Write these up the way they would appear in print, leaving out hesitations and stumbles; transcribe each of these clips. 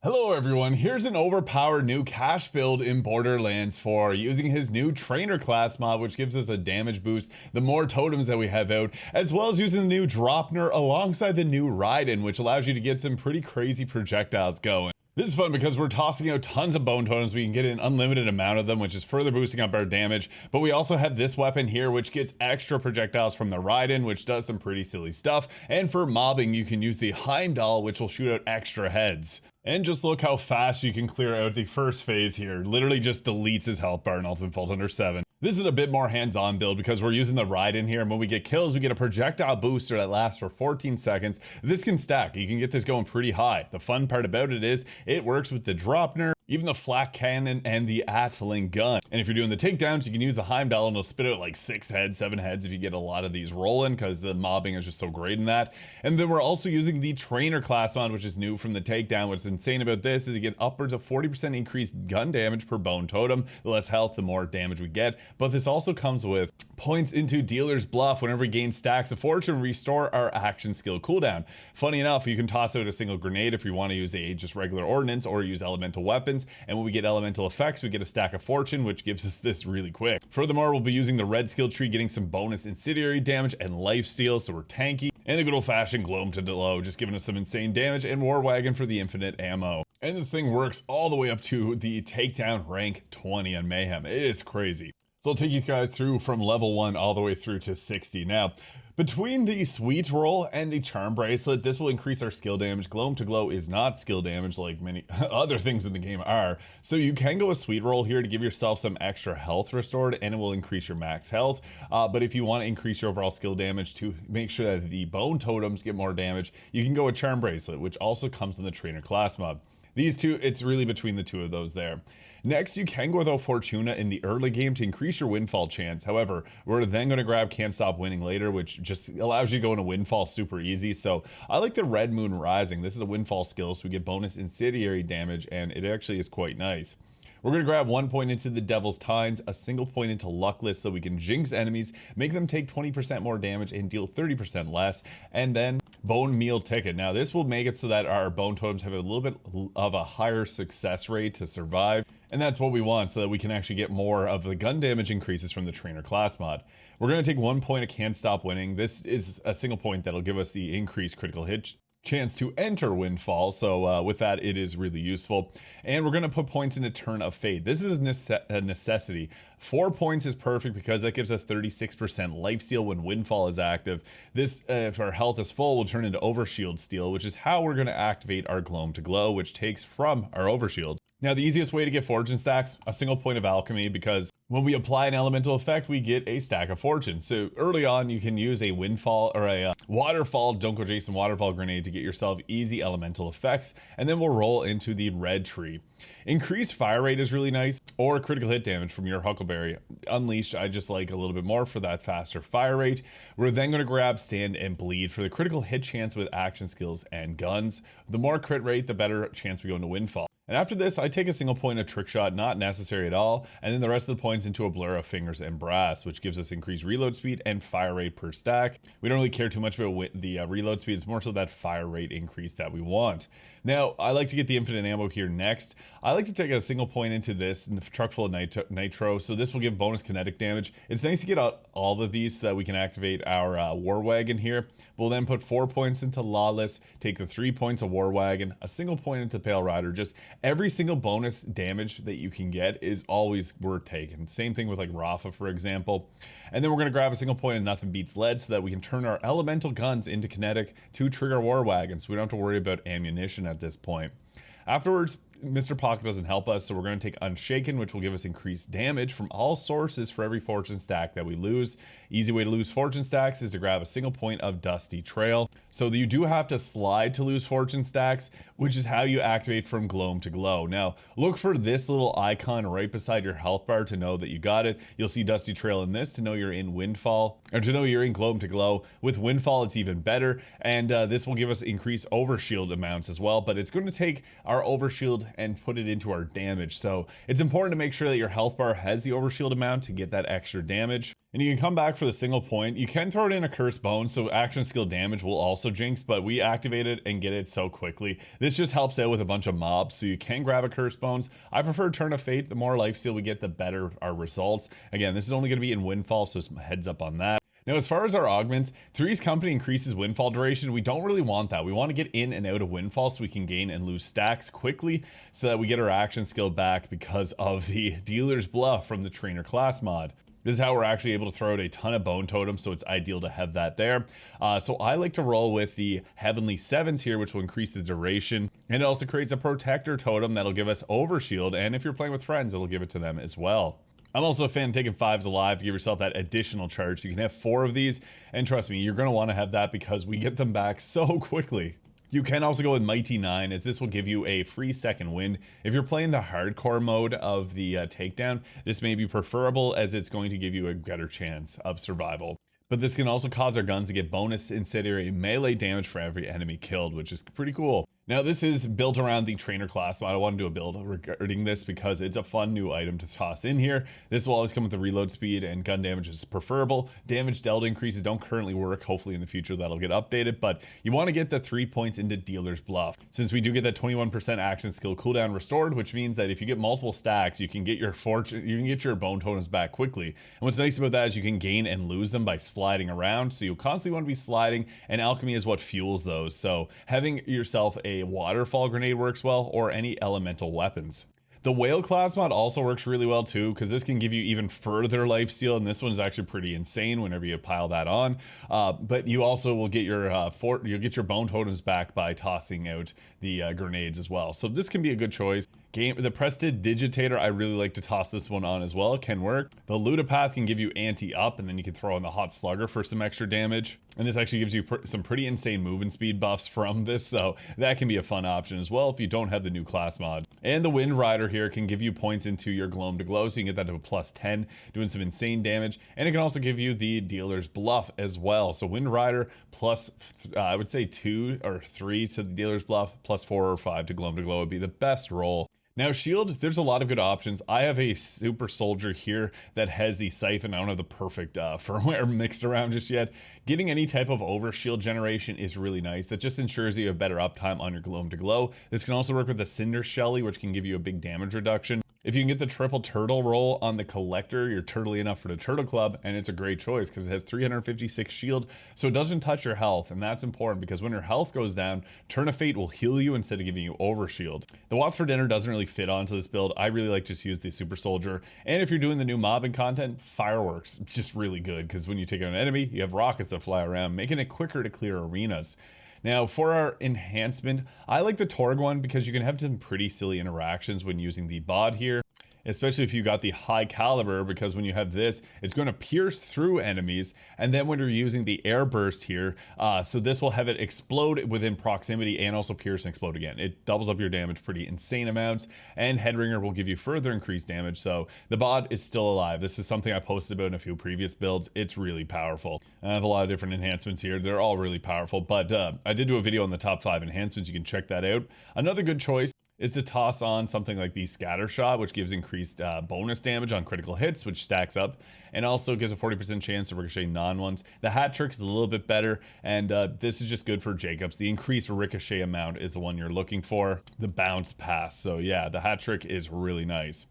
Hello everyone, here's an overpowered new cash build in Borderlands 4 using his new trainer class mod, which gives us a damage boost the more totems that we have out, as well as using the new Dropner alongside the new Ride-In, which allows you to get some pretty crazy projectiles going. This is fun because we're tossing out tons of bone totems. We can get an unlimited amount of them, which is further boosting up our damage. But we also have this weapon here, which gets extra projectiles from the Ride-In, which does some pretty silly stuff. And for mobbing, you can use the Heimdall, which will shoot out extra heads. And just look how fast you can clear out the first phase here. Literally just deletes his health bar in Ultimate Fault under 7. This is a bit more hands-on build because we're using the Ride-In here, and when we get kills, we get a projectile booster that lasts for 14 seconds. This can stack. You can get this going pretty high. The fun part about it is it works with the Dropner, even the flak cannon, and the Atling gun. And if you're doing the takedowns, you can use the Heimdall and it'll spit out like 6 heads, 7 heads if you get a lot of these rolling, because the mobbing is just so great in that. And then we're also using the trainer class mod, which is new from the takedown. What's insane about this is you get upwards of 40% increased gun damage per bone totem. The less health, the more damage we get. But this also comes with points into Dealer's Bluff. Whenever we gain stacks of fortune, restore our action skill cooldown. Funny enough, you can toss out a single grenade if you want to use a just regular ordnance or use elemental weapons. And when we get elemental effects, we get a stack of fortune, which gives us this really quick. Furthermore, we'll be using the red skill tree, getting some bonus incendiary damage and lifesteal, so we're tanky. And the good old fashioned Gloam to Low, just giving us some insane damage, and War Wagon for the infinite ammo. And this thing works all the way up to the takedown rank 20 on Mayhem. It is crazy. So I'll take you guys through from level 1 all the way through to 60. Now, between the Sweet Roll and the Charm Bracelet, this will increase our skill damage. Gloam to Glow is not skill damage like many other things in the game are. So you can go a Sweet Roll here to give yourself some extra health restored, and it will increase your max health. But if you want to increase your overall skill damage to make sure that the bone totems get more damage, you can go a Charm Bracelet, which also comes in the Trainer class mod. These two, it's really between the two of those there. Next, you can go without Fortuna in the early game to increase your windfall chance. However, we're then going to grab Can't Stop Winning later, which just allows you to go into windfall super easy. So I like the Red Moon Rising. This is a windfall skill, so we get bonus incendiary damage, and it actually is quite nice. We're going to grab 1 point into the Devil's Tines, a single point into Luckless, so we can jinx enemies, make them take 20% more damage and deal 30% less, and then Bone Meal Ticket. Now this will make it so that our bone totems have a little bit of a higher success rate to survive, and that's what we want so that we can actually get more of the gun damage increases from the trainer class mod. We're going to take 1 point of Can't Stop Winning. This is a single point that'll give us the increased critical hit chance to enter Windfall, so with that it is really useful. And we're going to put points into Turn of Fate. This is a necessity. 4 points is perfect because that gives us 36% lifesteal when Windfall is active. This, if our health is full, will turn into Overshield Steal, which is how we're going to activate our Gloam to Glow, which takes from our Overshield. Now the easiest way to get fortune stacks, a single point of alchemy, because when we apply an elemental effect, we get a stack of fortune. So early on, you can use a windfall or a waterfall, don't go Jason waterfall grenade to get yourself easy elemental effects, and then we'll roll into the red tree. Increased fire rate is really nice, or critical hit damage from your Huckleberry. Unleash, I just like a little bit more for that faster fire rate. We're then going to grab Stand and Bleed for the critical hit chance with action skills and guns. The more crit rate, the better chance we go into Windfall. And after this, I take a single point of Trick Shot, not necessary at all, and then the rest of the points into a Blur of Fingers and Brass, which gives us increased reload speed and fire rate per stack. We don't really care too much about the reload speed, it's more so that fire rate increase that we want. Now, I like to get the infinite ammo here next. I like to take a single point into this truck full of nitro, so this will give bonus kinetic damage. It's nice to get out all of these so that we can activate our War Wagon here. We'll then put 4 points into Lawless, take the 3 points of War Wagon, a single point into Pale Rider. Just every single bonus damage that you can get is always worth taking. Same thing with like Rafa, for example. And then we're going to grab a single point of Nothing Beats Lead so that we can turn our elemental guns into kinetic to trigger War Wagons, so we don't have to worry about ammunition at this point. Afterwards, Mr. Pocket doesn't help us, so we're going to take Unshaken, which will give us increased damage from all sources for every fortune stack that we lose. Easy way to lose fortune stacks is to grab a single point of Dusty Trail. So you do have to slide to lose fortune stacks, which is how you activate from Gloam to Glow. Now, look for this little icon right beside your health bar to know that you got it. You'll see Dusty Trail in this to know you're in Windfall, or to know you're in Gloam to Glow. With Windfall, it's even better, and this will give us increased Overshield amounts as well, but it's going to take our Overshield and put it into our damage. So it's important to make sure that your health bar has the overshield amount to get that extra damage. And you can come back for the single point. You can throw it in a cursed bone, so action skill damage will also jinx, but we activate it and get it so quickly. This just helps out with a bunch of mobs, so you can grab a cursed bones. I prefer Turn of Fate. The more lifesteal we get, the better our results. Again, this is only going to be in Windfall, so some heads up on that. Now, as far as our augments, Three's Company increases Windfall duration. We don't really want that. We want to get in and out of Windfall so we can gain and lose stacks quickly so that we get our action skill back because of the Dealer's Bluff from the Trainer class mod. This is how we're actually able to throw out a ton of bone totems, so it's ideal to have that there. So I like to roll with the Heavenly Sevens here, which will increase the duration. And it also creates a protector totem that'll give us overshield, and if you're playing with friends, it'll give it to them as well. I'm also a fan of taking 5s alive to give yourself that additional charge. So you can have 4 of these, and trust me, you're going to want to have that because we get them back so quickly. You can also go with Mighty 9, as this will give you a free second wind. If you're playing the hardcore mode of the takedown, this may be preferable as it's going to give you a better chance of survival. But this can also cause our guns to get bonus incendiary melee damage for every enemy killed, which is pretty cool. Now, this is built around the trainer class, but I want to do a build regarding this because it's a fun new item to toss in here. This will always come with the reload speed, and gun damage is preferable. Damage dealt increases don't currently work. Hopefully in the future that'll get updated, but you want to get the 3 points into Dealer's Bluff, since we do get that 21% action skill cooldown restored, which means that if you get multiple stacks, you can get your bone totems back quickly. And what's nice about that is you can gain and lose them by sliding around, so you constantly want to be sliding, and alchemy is what fuels those. So having yourself a waterfall grenade works well, or any elemental weapons. The whale class mod also works really well too, because this can give you even further lifesteal, and this one is actually pretty insane whenever you pile that on. But you also will get your you'll get your bone totems back by tossing out the grenades as well. So this can be a good choice. The Prestidigitator, I really like to toss this one on as well. It can work. The Ludopath can give you anti-up, and then you can throw in the Hot Slugger for some extra damage. And this actually gives you some pretty insane move and speed buffs from this, so that can be a fun option as well if you don't have the new class mod. And the Wind Rider here can give you points into your Gloam to Glow, so you can get that to a +10, doing some insane damage. And it can also give you the Dealer's Bluff as well. So Wind Rider plus, I would say 2 or 3 to the Dealer's Bluff, plus 4 or 5 to Gloam to Glow would be the best roll. Now, shield, there's a lot of good options. I have a super soldier here that has the siphon. I don't have the perfect firmware mixed around just yet. Getting any type of overshield generation is really nice. That just ensures that you have better uptime on your Gloam to Glow. This can also work with the Cinder Shelly, which can give you a big damage reduction. If you can get the triple turtle roll on the collector, you're turtly enough for the turtle club, and it's a great choice because it has 356 shield, so it doesn't touch your health, and that's important because when your health goes down, Turn of Fate will heal you instead of giving you overshield. The Watts for Dinner doesn't really fit onto this build. I really like to just use the super soldier, and if you're doing the new mobbing content, fireworks, just really good because when you take out an enemy, you have rockets that fly around, making it quicker to clear arenas. Now, for our enhancement, I like the Torg one because you can have some pretty silly interactions when using the bod here, especially if you got the high caliber, because when you have this, it's going to pierce through enemies. And then when you're using the air burst here, so this will have it explode within proximity and also pierce and explode again. It doubles up your damage pretty insane amounts, and Headringer will give you further increased damage. So the bod is still alive. This is something I posted about in a few previous builds. It's really powerful. I have a lot of different enhancements here. They're all really powerful, but I did do a video on the top 5 enhancements. You can check that out. Another good choice is to toss on something like the Scatter Shot, which gives increased bonus damage on critical hits, which stacks up, and also gives a 40% chance to ricochet non-ones. The Hat Trick is a little bit better, and this is just good for Jacobs. The increased ricochet amount is the one you're looking for. The Bounce Pass. So yeah, the Hat Trick is really nice.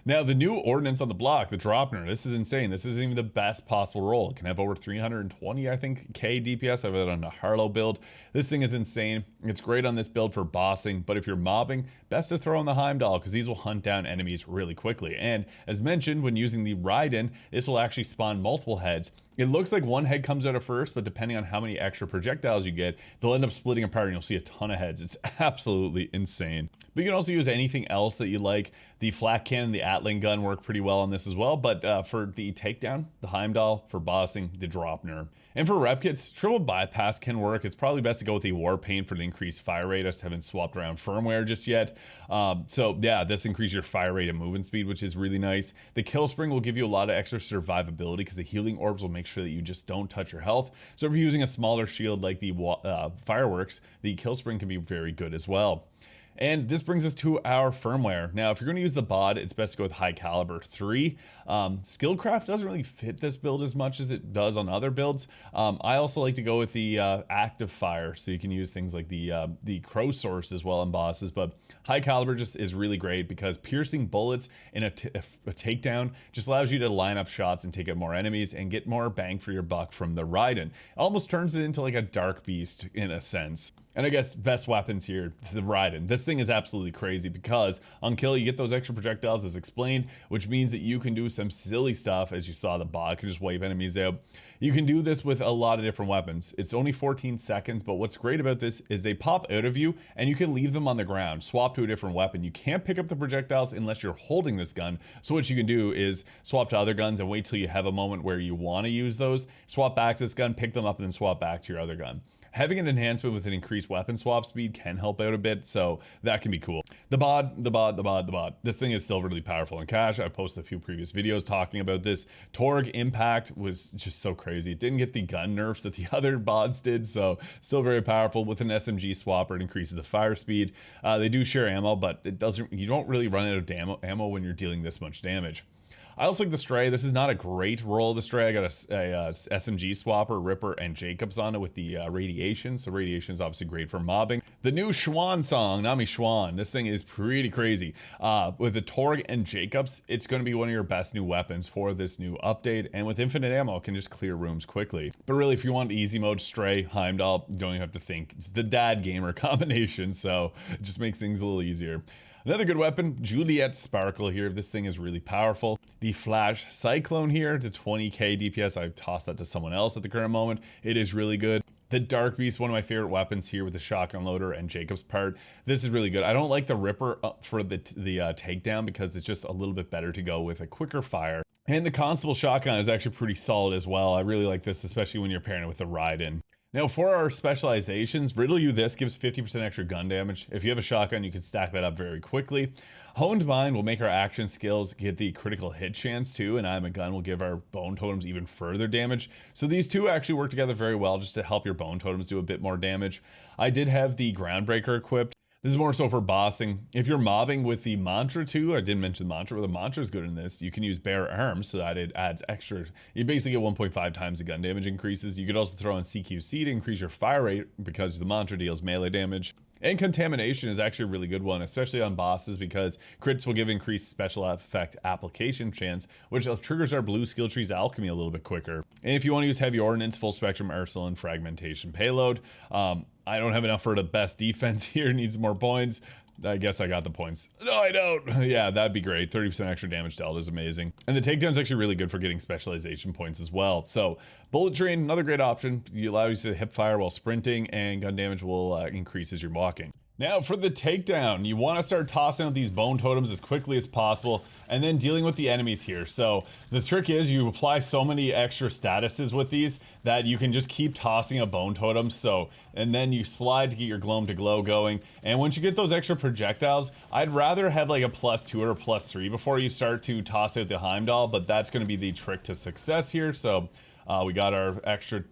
Now, the new Ordnance on the block, the Dropner, this is insane. This isn't even the best possible roll. It can have over 320, I think, K DPS. I have it on a Harlow build. This thing is insane. It's great on this build for bossing, but if you're mobbing, best to throw in the Heimdall because these will hunt down enemies really quickly. And as mentioned, when using the Raiden, this will actually spawn multiple heads. It looks like one head comes out at first, but depending on how many extra projectiles you get, they'll end up splitting apart and you'll see a ton of heads. It's absolutely insane. But you can also use anything else that you like. The Flat Cannon, the Atling gun work pretty well on this as well, but for the takedown, the Heimdall, for bossing, the Dropner. And for Repkits, triple bypass can work. It's probably best to go with the War Paint for the increased fire rate. I just haven't swapped around firmware just yet. So yeah, this increases your fire rate and movement speed, which is really nice. The Kill Spring will give you a lot of extra survivability because the healing orbs will make sure that you just don't touch your health. So if you're using a smaller shield like the Fireworks, the Kill Spring can be very good as well. And this brings us to our firmware. Now, if you're going to use the bod, it's best to go with high caliber 3. Skillcraft doesn't really fit this build as much as it does on other builds. I also like to go with the active fire, so you can use things like the crow source as well on bosses. But high caliber just is really great because piercing bullets in a takedown just allows you to line up shots and take out more enemies and get more bang for your buck from the Raiden. It almost turns it into like a dark beast in a sense. And I guess best weapons here, the Raiden. This thing is absolutely crazy because on kill you get those extra projectiles as explained, which means that you can do some silly stuff. As you saw, the bot can just wipe enemies out. You can do this with a lot of different weapons. It's only 14 seconds, but what's great about this is they pop out of you and you can leave them on the ground, swap to a different weapon. You can't pick up the projectiles unless you're holding this gun. So what you can do is swap to other guns and wait till you have a moment where you want to use those, swap back to this gun, pick them up, and then swap back to your other gun. Having an enhancement with an increased weapon swap speed can help out a bit, so that can be cool. The bod. This thing is still really powerful in cash. I posted a few previous videos talking about this. Torg impact was just so crazy. It didn't get the gun nerfs that the other bods did, so still very powerful. With an SMG swapper, it increases the fire speed. They do share ammo, but it doesn't. You don't really run out of ammo when you're dealing this much damage. I also like the Stray. This is not a great roll of the Stray. I got a SMG swapper, Ripper, and Jacobs on it with the radiation. So radiation is obviously great for mobbing. The new Schwann song, Nami Schwann. This thing is pretty crazy. With the Torg and Jacobs, it's going to be one of your best new weapons for this new update. And with infinite ammo, it can just clear rooms quickly. But really, if you want easy mode, Stray, Heimdall, you don't even have to think. It's the dad gamer combination, so it just makes things a little easier. Another good weapon, Juliet Sparkle here. This thing is really powerful. The Flash Cyclone here, the 20k DPS. I've tossed that to someone else at the current moment. It is really good. The Dark Beast, one of my favorite weapons here with the shotgun loader and Jacob's part. This is really good. I don't like the Ripper for the takedown because it's just a little bit better to go with a quicker fire. And the Constable shotgun is actually pretty solid as well. I really like this, especially when you're pairing it with the Raiden. Now for our specializations, Riddle You This gives 50% extra gun damage. If you have a shotgun, you can stack that up very quickly. Honed Mind will make our action skills get the critical hit chance too, and I'm a Gun will give our bone totems even further damage. So these two actually work together very well just to help your bone totems do a bit more damage. I did have the Groundbreaker equipped. This is more so for bossing. If you're mobbing with the Mantra too, I didn't mention the Mantra, but the Mantra is good in this. You can use Bare Arms so that it adds extra. You basically get 1.5 times the gun damage increases. You could also throw in CQC to increase your fire rate because the Mantra deals melee damage. And Contamination is actually a really good one, especially on bosses because crits will give increased special effect application chance, which triggers our blue skill tree's alchemy a little bit quicker. And if you want to use Heavy Ordnance, Full Spectrum Arsenal, and Fragmentation Payload, I don't have enough for the best defense here, needs more points. I guess I got the points. No, I don't. Yeah, that'd be great. 30% extra damage dealt is amazing. And the takedown's actually really good for getting specialization points as well. So Bullet Train, another great option. You allow you to hip fire while sprinting, and gun damage will increase as you're walking. Now for the takedown, you want to start tossing out these bone totems as quickly as possible and then dealing with the enemies here. So the trick is you apply so many extra statuses with these that you can just keep tossing a bone totem. So, and then you slide to get your Gloam to glow going. And once you get those extra projectiles, I'd rather have like a +2 or a +3 before you start to toss out the Heimdall, but that's going to be the trick to success here. So we got our extra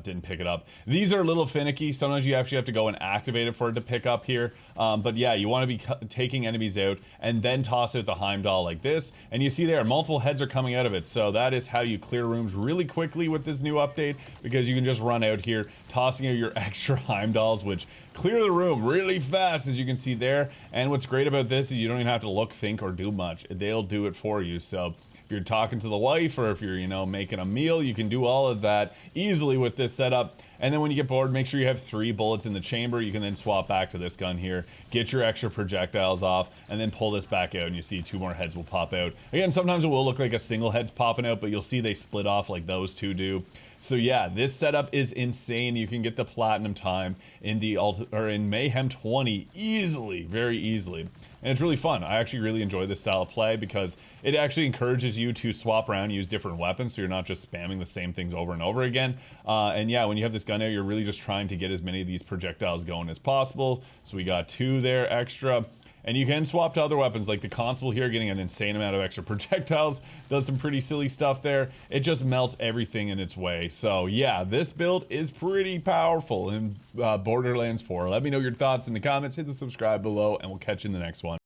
didn't pick it up. These are a little finicky. Sometimes you actually have to go and activate it for it to pick up here. But yeah, you want to be taking enemies out and then toss out the Heimdall like this. And you see there, multiple heads are coming out of it. So that is how you clear rooms really quickly with this new update, because you can just run out here, tossing out your extra Heimdalls, which clear the room really fast, as you can see there. And what's great about this is you don't even have to look, think, or do much. They'll do it for you. So if you're talking to the wife or if you're, you know, making a meal, you can do all of that easily with this setup. And then when you get bored, make sure you have 3 bullets in the chamber. You can then swap back to this gun here, get your extra projectiles off, and then pull this back out, and you see 2 more heads will pop out. Again, sometimes it will look like a single head's popping out, but you'll see they split off like those two do. So yeah, this setup is insane. You can get the platinum time in the in Mayhem 20 easily, very easily. And it's really fun. I actually really enjoy this style of play because it actually encourages you to swap around, use different weapons, so you're not just spamming the same things over and over again. And yeah, when you have this gun out, you're really just trying to get as many of these projectiles going as possible. So we got 2 there extra. And you can swap to other weapons, like the Constable here getting an insane amount of extra projectiles, does some pretty silly stuff there. It just melts everything in its way. So yeah, this build is pretty powerful in Borderlands 4. Let me know your thoughts in the comments, hit the subscribe below, and we'll catch you in the next one.